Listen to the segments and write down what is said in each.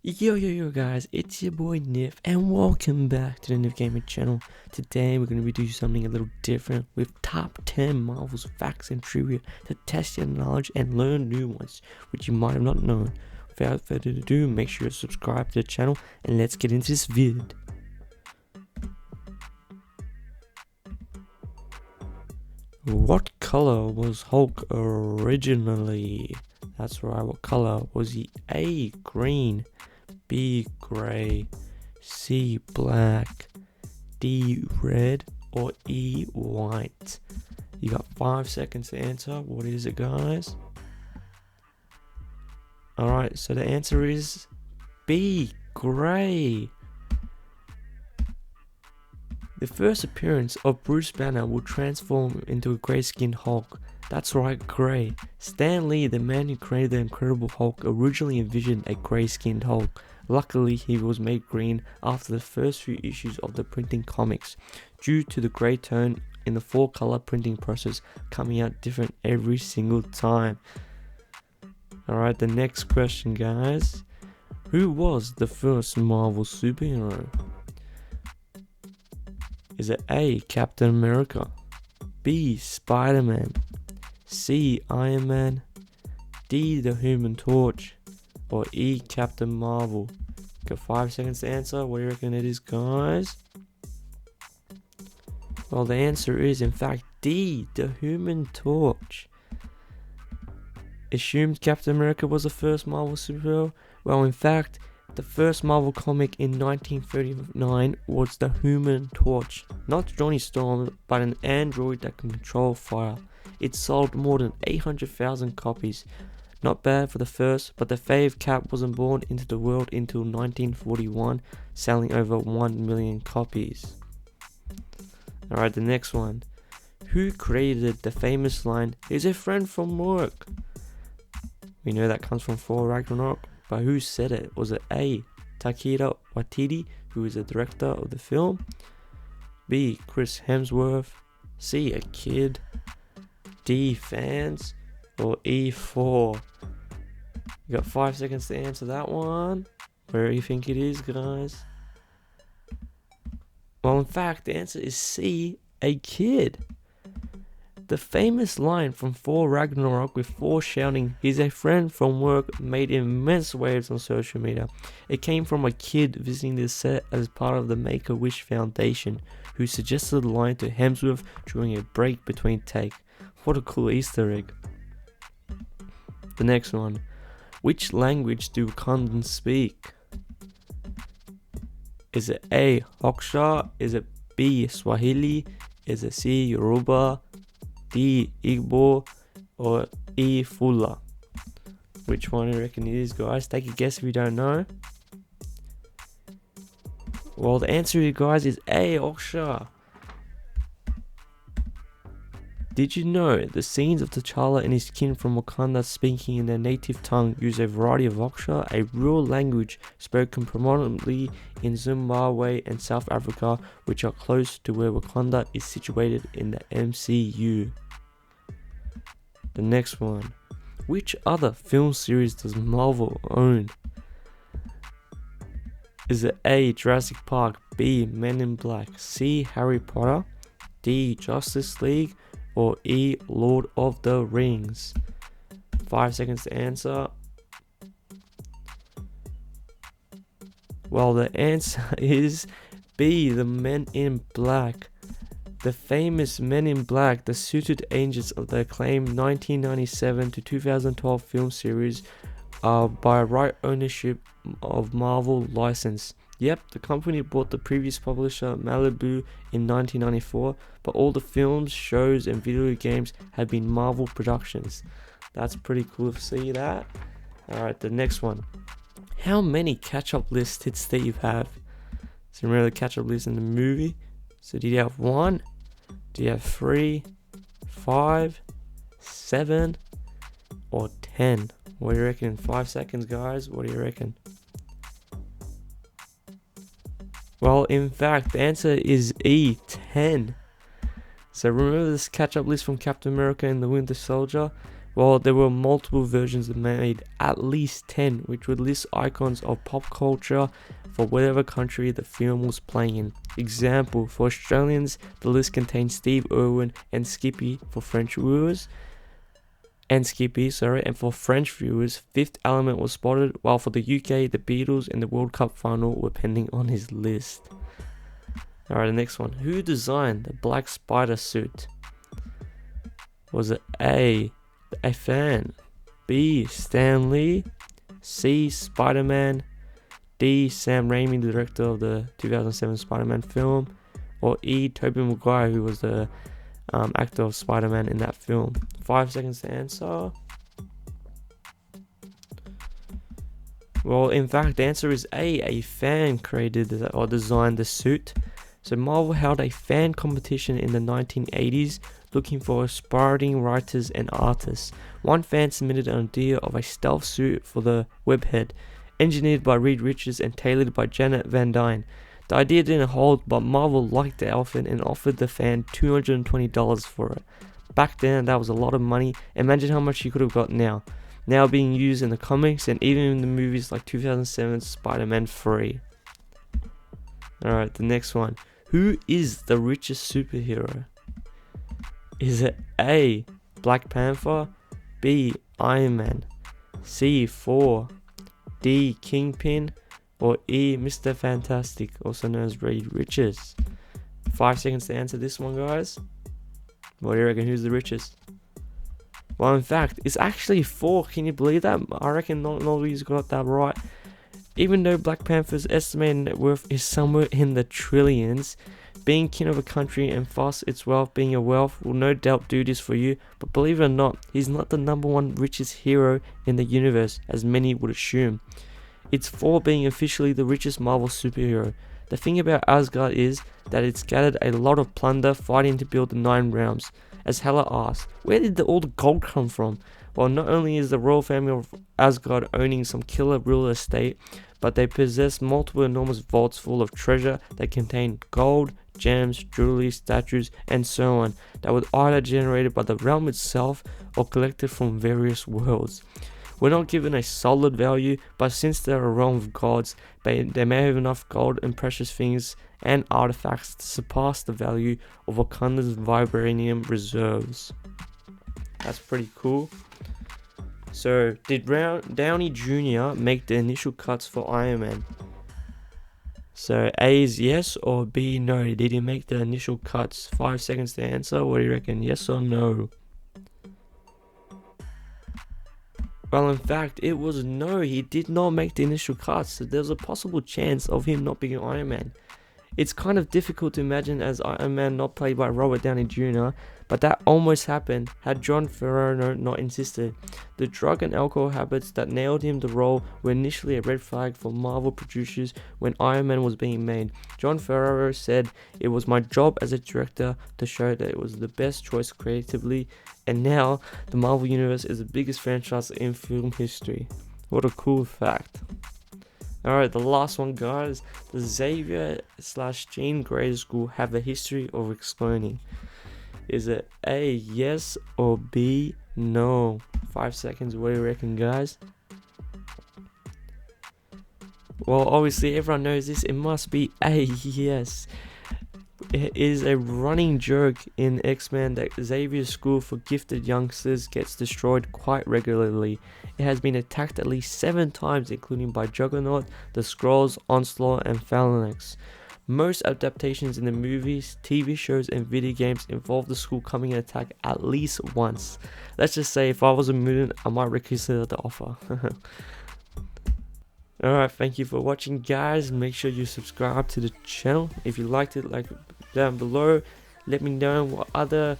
Yo guys, it's your boy NIF and welcome back to the NIF Gaming channel. Today we're going to be doing something a little different with top 10 Marvel's facts and trivia to test your knowledge and learn new ones which you might have not known. Without further ado, make sure to subscribe to the channel and let's get into this vid. What color was Hulk originally? That's right, what color was he? A. Green, B. Grey, C. Black, D. Red, or E. White? You got 5 seconds to answer. What is it, guys? Alright, so the answer is B. Grey. The first appearance of Bruce Banner will transform into a grey-skinned Hulk. That's right, grey. Stan Lee, the man who created the Incredible Hulk, originally envisioned a grey-skinned Hulk. Luckily, he was made green after the first few issues of the printing comics, due to the grey tone in the 4-color printing process coming out different every single time. Alright, the next question, guys. Who was the first Marvel superhero? Is it A. Captain America, B. Spider-Man, C. Iron Man, D. The Human Torch, or E. Captain Marvel? Got 5 seconds to answer. What do you reckon it is, guys? Well, the answer is in fact D. The Human Torch. Assumed Captain America was the first Marvel superhero? Well, in fact, the first Marvel comic in 1939 was the Human Torch. Not Johnny Storm, but an android that can control fire. It sold more than 800,000 copies. Not bad for the first, but the fave Cap wasn't born into the world until 1941, selling over 1 million copies. Alright, the next one. Who created the famous line, "He's a friend from work"? We know that comes from Thor Ragnarok. But who said it? Was it A. Taika Waititi, who is the director of the film, B. Chris Hemsworth, C. a kid, D. fans, or E. 4? You got 5 seconds to answer that one. Where do you think it is, guys? Well, in fact, the answer is C. a kid. The famous line from Thor Ragnarok with Thor shouting, "He's a friend from work," made immense waves on social media. It came from a kid visiting the set as part of the Make-A-Wish Foundation, who suggested the line to Hemsworth during a break between takes. What a cool Easter egg. The next one. Which language do condoms speak? Is it A. Hoksha? Is it B. Swahili? Is it C. Yoruba? D. Igbo, or E. Fula? Which one do you reckon it is, guys? Take a guess if you don't know. Well, the answer here, guys, is A. Oksha. Did you know the scenes of T'Challa and his kin from Wakanda speaking in their native tongue use a variety of Oksha, a real language spoken predominantly in Zimbabwe and South Africa, which are close to where Wakanda is situated in the MCU. The next one. Which other film series does Marvel own? Is it A. Jurassic Park, B. Men in Black, C. Harry Potter, D. Justice League, or E. Lord of the Rings? 5 seconds to answer. Well, the answer is B. The Men in Black. The famous Men in Black, the suited angels of the acclaimed 1997 to 2012 film series, are by right ownership of Marvel license. Yep, the company bought the previous publisher Malibu in 1994, but all the films, shows, and video games have been Marvel productions. That's pretty cool to see that. Alright, the next one. How many catch-up lists did Steve have? So remember the catch-up list in the movie? So did you have 1? Do you have 3, 5, 7, or 10? What do you reckon in 5 seconds, guys? What do you reckon? Well, in fact, the answer is E, 10. So remember this catch-up list from Captain America and the Winter Soldier? Well, there were multiple versions that made at least 10, which would list icons of pop culture for whatever country the film was playing in. Example, for Australians, the list contained Steve Irwin and Skippy for French viewers. And for French viewers, Fifth Element was spotted, while for the UK, the Beatles and the World Cup final were pending on his list. Alright, the next one. Who designed the Black Spider suit? Was it A, a fan, B, Stan Lee, C, Spider-Man, D, Sam Raimi, the director of the 2007 Spider-Man film, or E, Tobey Maguire, who was the actor of Spider-Man in that film? 5 seconds to answer. Well, in fact, the answer is A. A fan created or designed the suit. So Marvel held a fan competition in the 1980s looking for aspiring writers and artists. One fan submitted an idea of a stealth suit for the webhead, engineered by Reed Richards and tailored by Janet Van Dyne. The idea didn't hold, but Marvel liked the outfit and offered the fan $220 for it. Back then, that was a lot of money. Imagine how much you could have got now. Now being used in the comics and even in the movies like 2007's Spider-Man 3. Alright, the next one. Who is the richest superhero? Is it A, Black Panther, B, Iron Man, C, Thor, D, Kingpin, or E, Mr. Fantastic, also known as Reed Richards? 5 seconds to answer this one, guys. What do you reckon? Who's the richest? Well, in fact, it's actually Thor. Can you believe that? I reckon not nobody's got that right. Even though Black Panther's estimated net worth is somewhere in the trillions, being king of a country and thus its wealth being a wealth will no doubt do this for you, but believe it or not, he's not the number one richest hero in the universe, as many would assume. It's Thor being officially the richest Marvel superhero. The thing about Asgard is that it's gathered a lot of plunder fighting to build the 9 realms. As Hela asks, where did all the gold come from? Well, not only is the royal family of Asgard owning some killer real estate, but they possess multiple enormous vaults full of treasure that contain gold, gems, jewelry, statues, and so on, that were either generated by the realm itself or collected from various worlds. We're not given a solid value, but since they're a realm of gods, they may have enough gold and precious things and artifacts to surpass the value of Wakanda's vibranium reserves. That's pretty cool. So, did Downey Jr. make the initial cuts for Iron Man? So, A is yes or B no. Did he make the initial cuts? 5 seconds to answer. What do you reckon? Yes or no? Well, in fact, it was no. He did not make the initial cuts. So there's a possible chance of him not being Iron Man. It's kind of difficult to imagine as Iron Man not played by Robert Downey Jr., but that almost happened had John Favreau not insisted. The drug and alcohol habits that nailed him the role were initially a red flag for Marvel producers when Iron Man was being made. John Favreau said, "It was my job as a director to show that it was the best choice creatively, and now the Marvel Universe is the biggest franchise in film history." What a cool fact. Alright, the last one, guys. The Xaviers/Jean Grey School have a history of exploding. Is it A, yes, or B, no? 5 seconds, what do you reckon, guys? Well, obviously everyone knows this. It must be A, yes. It is a running joke in X-Men that Xaviers School for gifted youngsters gets destroyed quite regularly. It has been attacked at least 7 times, including by Juggernaut, the Skrulls, Onslaught, and Phalanx. Most adaptations in the movies, TV shows, and video games involve the school coming in attack at least once. Let's just say if I was a mutant, I might reconsider the offer. Alright, thank you for watching, guys. Make sure you subscribe to the channel. If you liked it, like down below. Let me know what other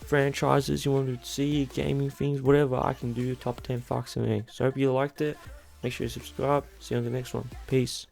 franchises you want to see, gaming things, whatever I can do. Top 10 facts for me. So hope you liked it. Make sure you subscribe. See you on the next one. Peace.